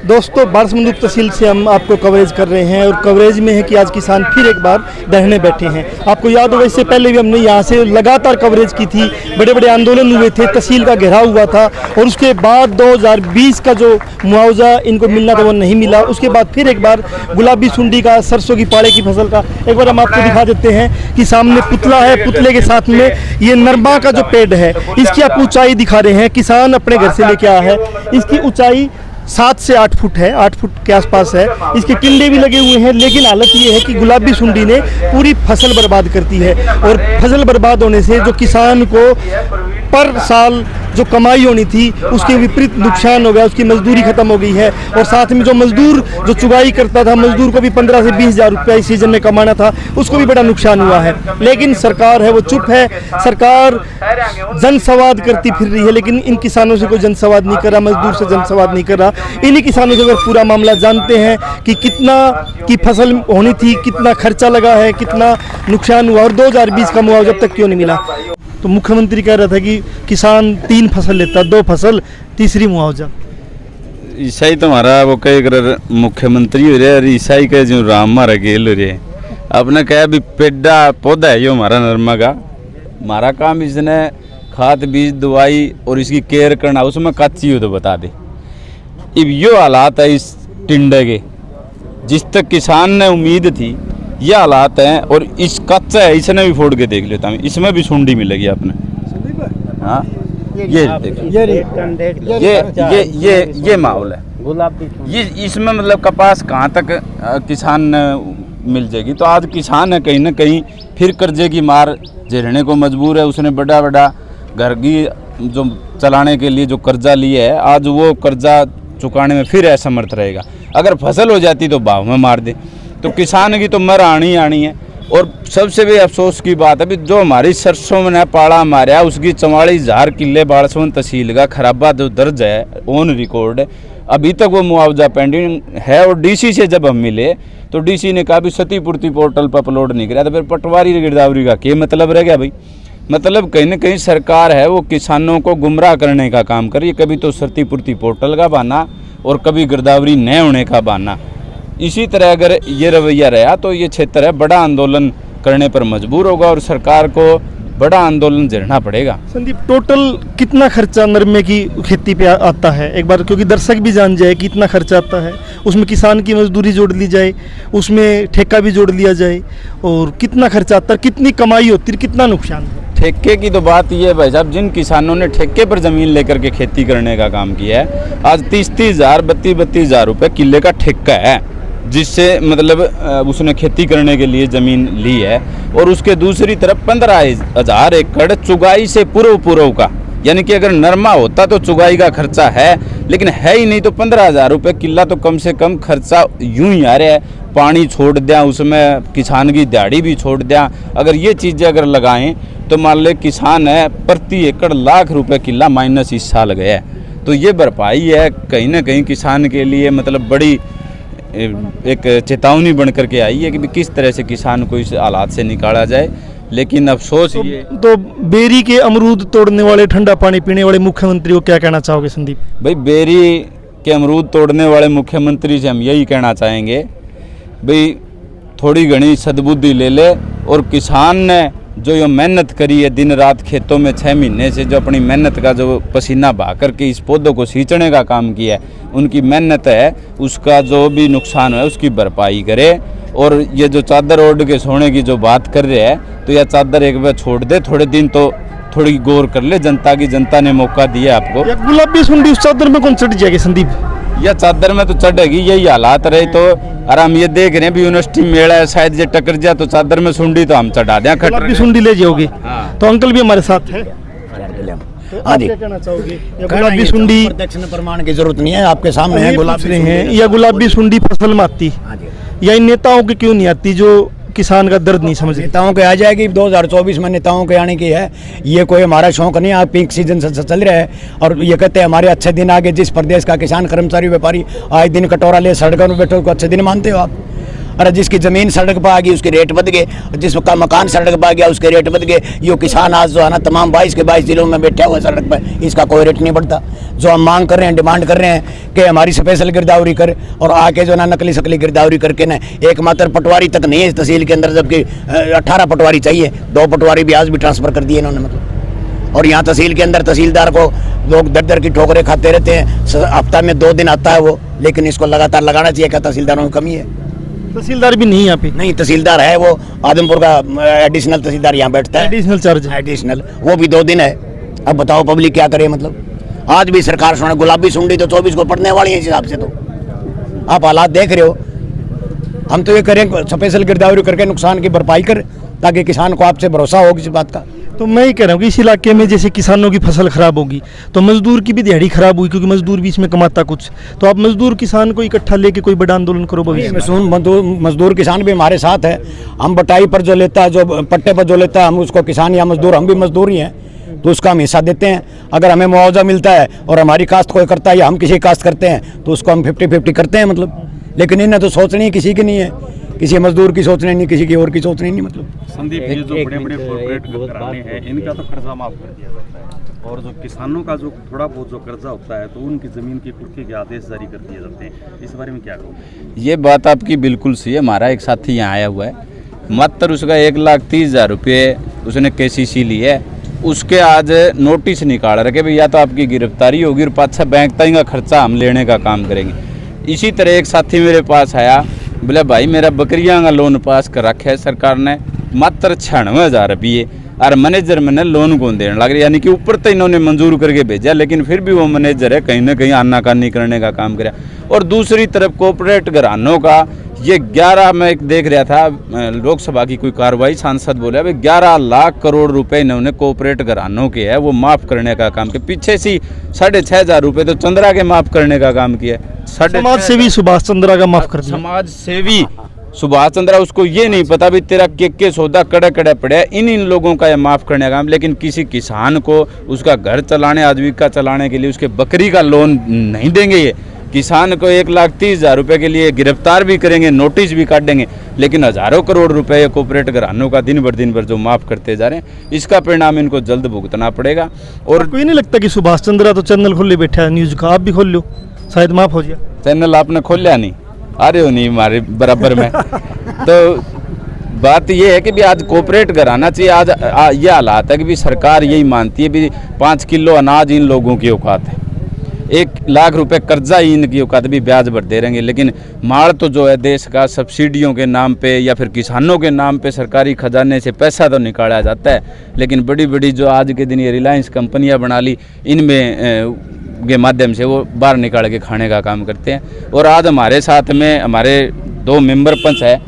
दोस्तों, बारासमुंदरी तहसील से हम आपको कवरेज कर रहे हैं और कवरेज में है कि आज किसान फिर एक बार धरने बैठे हैं। आपको याद होगा इससे पहले भी हमने यहाँ से लगातार कवरेज की थी, बड़े बड़े आंदोलन हुए थे, तहसील का घेराव हुआ था और उसके बाद 2020 का जो मुआवजा इनको मिलना था वो नहीं मिला। उसके बाद फिर एक बार गुलाबी सुंडी का, सरसों की पाड़े की फसल का एक बार हम आपको दिखा देते हैं कि सामने पुतला है, पुतले के साथ में ये नरमा का जो पेड़ है इसकी आप ऊंचाई दिखा रहे हैं। किसान अपने घर से लेके आया है, इसकी ऊंचाई 7 से 8 फुट है, 8 फुट के आसपास है। इसके टिंडे भी लगे हुए हैं, लेकिन हालत ये है कि गुलाबी सुंडी ने पूरी फसल बर्बाद करती है और फसल बर्बाद होने से जो किसान को पर साल जो कमाई होनी थी उसके विपरीत नुकसान हो गया, उसकी मजदूरी खत्म हो गई है। और साथ में जो मजदूर जो चुगाई करता था, मजदूर को भी 15 से 20 हज़ार रुपया इस सीजन में कमाना था, उसको भी बड़ा नुकसान हुआ है। लेकिन सरकार है वो चुप है, सरकार जनसंवाद करती फिर रही है, लेकिन इन किसानों से कोई जनसंवाद नहीं कर रहा, मजदूर से जनसंवाद नहीं कर रहा। इन्हीं किसानों से अगर पूरा मामला जानते हैं कि कितना की फसल होनी थी, कितना खर्चा लगा है, कितना नुकसान हुआ और 2020 का मुआवजा अब तक क्यों नहीं मिला। तो मुख्यमंत्री कह रहा था कि किसान 3 फसल लेता, 2 फसल, तीसरी मुआवजा। ईसाई तो हमारा वो कह कर मुख्यमंत्री हो रहे और ईसाई का जो राम मारा गेल हो रहे। आपने कहा भी पेड़ा पौधा है यो हमारा नरमा का, हमारा काम इसने खाद बीज दवाई और इसकी केयर करना, उसमें कच्ची हो तो बता दे। अब यो हालात है इस टिंडे के, जिस तक किसान ने उम्मीद थी ये हालात हैं। और इस कच्चा है, इसने भी फोड़ के देख लेता हूँ, इसमें भी सुंडी मिलेगी आपने। हाँ ये ये माहौल है ये, इसमें मतलब कपास कहाँ तक किसान मिल जाएगी। तो आज किसान है कहीं ना कहीं फिर कर्जे की मार झेलने को मजबूर है। उसने बड़ा बड़ा घर की जो चलाने के लिए जो कर्जा लिया है, आज वो कर्जा चुकाने में फिर असमर्थ रहेगा। अगर फसल हो जाती तो भाव में मार दे, तो किसान की तो मर आनी है। और सबसे भी अफसोस की बात है भी जो हमारी सरसों में पाड़ा मारा उसकी 44,000 किले बारासमुंदरी तहसील का खराबा जो दर्ज है ऑन रिकॉर्ड, अभी तक वो मुआवजा पेंडिंग है। और डीसी से जब हम मिले तो डीसी ने कहा भी क्षतिपूर्ति पोर्टल पर अपलोड नहीं कराया। तो फिर पटवारी गिरदावरी का क्या मतलब रह गया भाई। मतलब कहीं ना कहीं सरकार है वो किसानों को गुमराह करने का काम कर रही है। कभी तो क्षतिपूर्ति पोर्टल का बहाना और कभी गिरदावरी न होने का बहाना। इसी तरह अगर ये रवैया रहा तो ये क्षेत्र है बड़ा आंदोलन करने पर मजबूर होगा और सरकार को बड़ा आंदोलन झेलना पड़ेगा। संदीप, टोटल कितना खर्चा नरमे की खेती पे आता है एक बार, क्योंकि दर्शक भी जान जाए कि इतना खर्चा आता है, उसमें किसान की मजदूरी जोड़ ली जाए, उसमें ठेका भी जोड़ लिया जाए, और कितना खर्चा आता है, कितनी कमाई होती है, कितना नुकसान है। ठेके की तो बात ये है भाई साहब, जिन किसानों ने ठेके पर ज़मीन लेकर के खेती करने का काम किया है, आज 30-30 हज़ार 32-32 हज़ार रुपये किले का ठेका है, जिससे मतलब उसने खेती करने के लिए ज़मीन ली है। और उसके दूसरी तरफ 15,000 एकड़ चुगाई से पूर्व का, यानी कि अगर नरमा होता तो चुगाई का खर्चा है, लेकिन है ही नहीं। तो 15,000 रुपये किला तो कम से कम खर्चा यूं ही आ रहा है। पानी छोड़ दिया, उसमें किसान की दिहाड़ी भी छोड़ दिया। अगर ये चीज़ें अगर लगाएं तो मान ले किसान है प्रति एकड़ लाख रुपए किला माइनस इस साल गया है। तो ये भरपाई है कहीं ना कहीं किसान के लिए मतलब बड़ी एक चेतावनी बन करके आई है कि किस तरह से किसान को इस हालात से निकाला जाए। लेकिन अफसोस ये तो बेरी के अमरूद तोड़ने वाले, ठंडा पानी पीने वाले मुख्यमंत्री को क्या कहना चाहोगे संदीप? भाई, बेरी के अमरूद तोड़ने वाले मुख्यमंत्री से हम यही कहना चाहेंगे भाई थोड़ी घनी सद्बुद्धि ले ले। और किसान ने जो ये मेहनत करी है दिन रात खेतों में 6 महीने से, जो अपनी मेहनत का जो पसीना बहा करके इस पौधों को सींचने का काम किया है, उनकी मेहनत है, उसका जो भी नुकसान है उसकी भरपाई करे। और ये जो चादर ओढ़ के सोने की जो बात कर रहे हैं, तो यह चादर एक बार छोड़ दे, थोड़े दिन तो थोड़ी गौर कर ले। जनता ने मौका दिया आपको। गुलाबी सुंडी उस चादर में कौन चढ़ जाएगी संदीप? यह चादर में तो चढ़ेगी, यही हालात रहे तो। और हम ये देख रहे हैं भी यूनिवर्सिटी मेला है, शायद ये टकर जाए तो चादर में सुंडी तो हम चढ़ा दें। गुलाबी सुंडी ले जाओगे? हाँ। तो अंकल भी हमारे साथ है। हाँ जी, क्या कहना चाहोगे? गुलाबी सुंडी प्रदक्षिण प्रमाण की जरूरत नहीं है, आपके सामने है गुलाबी हैं या गुलाबी सुंडी फसल में आती, या इन नेताओं के क्यों नहीं आती जो किसान का दर्द नहीं समझ? नेताओं के आ जाएगी 2024 में, नेताओं के आने की है। ये कोई हमारा शौक नहीं है, आप पीक सीजन से चल रहे हैं और ये कहते हैं हमारे अच्छे दिन आगे। जिस प्रदेश का किसान कर्मचारी व्यापारी आज दिन कटोरा ले सड़कों में बैठो को अच्छे दिन मानते हो आप? अरे जिसकी ज़मीन सड़क पर आ गई उसके रेट बढ़ गए, जिसका मकान सड़क पर आ गया उसके रेट बढ़ गए। यो किसान आज जो है ना तमाम 22 के 22 जिलों में बैठा हुआ है सड़क पर, इसका कोई रेट नहीं बढ़ता। जो हम मांग कर रहे हैं, डिमांड कर रहे हैं कि हमारी स्पेशल गिरदावरी कर, और आके जो ना नकली सकली गिरदावरी करके ना एकमात्र पटवारी तक नहीं है इस तहसील के अंदर, जबकि 18 पटवारी चाहिए। 2 पटवारी भी आज भी ट्रांसफ़र कर दिए इन्होंने मतलब। और यहाँ तहसील के अंदर तहसीलदार को लोग दर दर की ठोकरें खाते रहते हैं। हफ्ता में 2 दिन आता है वो, लेकिन इसको लगातार लगाना चाहिए। क्या तहसीलदारों में कमी है? तहसीलदार भी नहीं यहाँ पे? नहीं, तहसीलदार है, वो आदमपुर का एडिशनल तहसीलदार यहाँ बैठता है, एडिशनल चार्ज है। एडिशनल, वो भी 2 दिन है। अब बताओ पब्लिक क्या करे मतलब। आज भी सरकार सुने गुलाबी सुंडी तो 24 को पड़ने वाली है इस हिसाब से। तो आप हालात देख रहे हो। हम तो ये करें स्पेशल गिरदावरी करके नुकसान की भरपाई कर, ताकि किसान को आपसे भरोसा हो किसी बात का। तो मैं ही कह रहा हूँ कि इस इलाके में जैसे किसानों की फसल खराब होगी तो मजदूर की भी दिहाड़ी खराब हुई, क्योंकि मजदूर भी इसमें कमाता कुछ। तो आप मजदूर किसान को इकट्ठा लेके कोई बड़ा आंदोलन करो भविष्य में। मजदूर किसान भी हमारे साथ है। हम बटाई पर जो लेता है, जो पट्टे पर जो लेता है, हम उसको किसान या मजदूर, हम भी मजदूर ही हैं, तो उसका हम हिस्सा देते हैं। अगर हमें मुआवजा मिलता है और हमारी काश्त कोई करता है या हम किसी काश्त करते हैं तो उसको हम 50-50 करते हैं मतलब। लेकिन इन्हें तो सोचनी किसी की नहीं है, किसी मजदूर की सोचनी नहीं, किसी की और की सोचनी नहीं मतलब। संदीप, ये जो बड़े बड़े कॉर्पोरेट घराने हैं इनका तो कर्जा माफ कर दिया जाता है, और जो किसानों का जो थोड़ा बहुत जो कर्जा होता है तो उनकी ज़मीन की कुर्की के आदेश जारी कर दिए जाते हैं। इस बारे में क्या कहोगे? ये बात आपकी बिल्कुल सही है। हमारा एक साथी यहाँ आया हुआ है, मात्र उसका 1,30,000 रुपये उसने KCC ली है। उसके आज नोटिस निकाल रखे भाई, या तो आपकी गिरफ्तारी होगी और पाछा बैंक तक का खर्चा हम लेने का काम करेंगे। इसी तरह एक साथी मेरे पास आया, बोले भाई मेरा बकरियां का लोन पास कर रखा है सरकार ने, मात्र 96,000 रुपये, और मैनेजर मैंने लोन कौन देने लग रही, यानी कि ऊपर तो इन्होंने मंजूर करके भेजा, लेकिन फिर भी वो मैनेजर है कहीं ना कहीं आनाकानी करने का काम करे। और दूसरी तरफ कॉर्पोरेट घरानों का ये 11, मैं एक देख रहा था लोकसभा की कोई कार्रवाई, सांसद बोले भाई 11 लाख करोड़ रुपए इन्होंने कॉर्पोरेट घरानों के है वो माफ़ करने का काम किया। पीछे से 6,500 रुपये तो चंद्रा के माफ़ करने का काम किया। समाज सेवी सुभाष चंद्रा का माफ कर दिया। समाज सेवी सुभाष चंद्रा, उसको ये नहीं पता भी तेरा के सौदा कड़े कड़े पड़े, इन लोगों का ये माफ़ करने का काम। लेकिन किसी किसान को उसका घर चलाने, आजीविका चलाने के लिए उसके बकरी का लोन नहीं देंगे। ये किसान को 1,30,000 रुपये के लिए गिरफ्तार भी करेंगे, नोटिस भी काटेंगे, लेकिन हज़ारों करोड़ रुपए कॉर्पोरेट घरानों का दिन भर जो माफ़ करते जा रहे हैं, इसका परिणाम इनको जल्द भुगतना पड़ेगा। और कोई नहीं लगता कि सुभाष चंद्रा तो चैनल खोले बैठा है न्यूज़ का, आप भी खोल लो, शायद माफ हो जाए। चैनल आपने खोलिया नहीं, आ रहे हो नहीं हमारे बराबर में। तो बात ये है कि भी आज कॉर्पोरेट घराना चाहिए। आज ये हालात है कि भी सरकार यही मानती है भी 5 किलो अनाज इन लोगों की औकात है, 1 लाख रुपए कर्जा ही इनकी औकात, भी ब्याज भर दे रहेंगे। लेकिन माल तो जो है देश का सब्सिडियों के नाम पे या फिर किसानों के नाम पे सरकारी खजाने से पैसा तो निकाला जाता है, लेकिन बड़ी बड़ी जो आज के दिन ये रिलायंस कंपनियां बना ली, इनमें के माध्यम से वो बाहर निकाल के खाने का काम करते हैं। और आज हमारे साथ में हमारे 2 मेंबर पंच है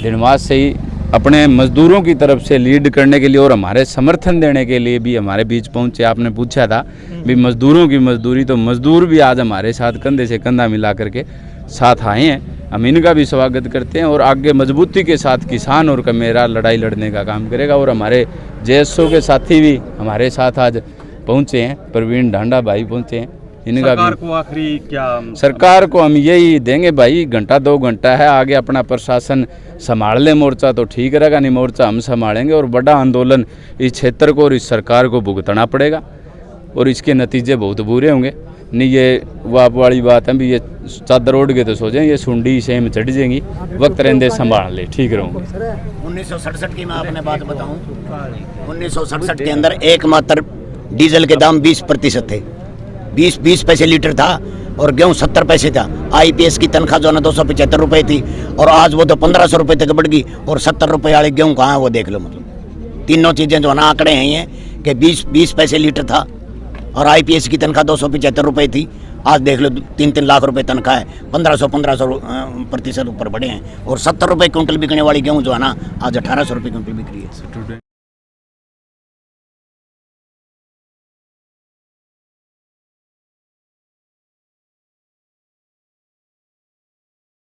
दिनवास से ही अपने मजदूरों की तरफ से लीड करने के लिए और हमारे समर्थन देने के लिए भी हमारे बीच पहुंचे। आपने पूछा था भी मजदूरों की मजदूरी, तो मजदूर भी आज हमारे साथ कंधे से कंधा मिला करके साथ आए हैं। हम इनका भी स्वागत करते हैं और आगे मजबूती के साथ किसान और कमेरा लड़ाई लड़ने का काम करेगा। और हमारे JSO के साथी भी हमारे साथ आज पहुँचे हैं, प्रवीण ढांडा भाई पहुँचे हैं। इनका सरकार को आखिरी क्या, सरकार को हम यही देंगे भाई, 1-2 घंटा है, आगे अपना प्रशासन संभाल ले मोर्चा तो ठीक रहेगा, नहीं मोर्चा हम संभालेंगे। और बड़ा आंदोलन इस क्षेत्र को और इस सरकार को भुगतना पड़ेगा और इसके नतीजे बहुत बुरे होंगे। नहीं ये वाप वाली बात है भी ये चादर ओढ़ के तो सो जाए, ये सुंडी सेम चढ़ जाएंगी, वक्त रहते संभाल ले, ठीक रहूँगे। 1967 की मैं आपने बात बताऊं, 1967 के अंदर एकमात्र डीजल के दाम 20% थे, 20 पैसे लीटर था, और गेहूँ 70 पैसे था। IPS की तनख्वाह जो है ना 275 रुपये थी, और आज वो तो 1,500 रुपये तक बढ़ गई। और 70 रुपये वाले गेहूँ कहाँ है वो देख लो मतलब। तीनों चीज़ें जो है ना आंकड़े हैं कि 20 पैसे लीटर था, और IPS की तनख्वाह 275 रुपये थी, आज देख लो 3-3 लाख रुपए तनख्वाह है, 1500% ऊपर बढ़े हैं। और 70 रुपये क्विंटल बिकने वाली गेहूँ जो है ना आज 1,800 रुपये क्विंटल बिक रही है।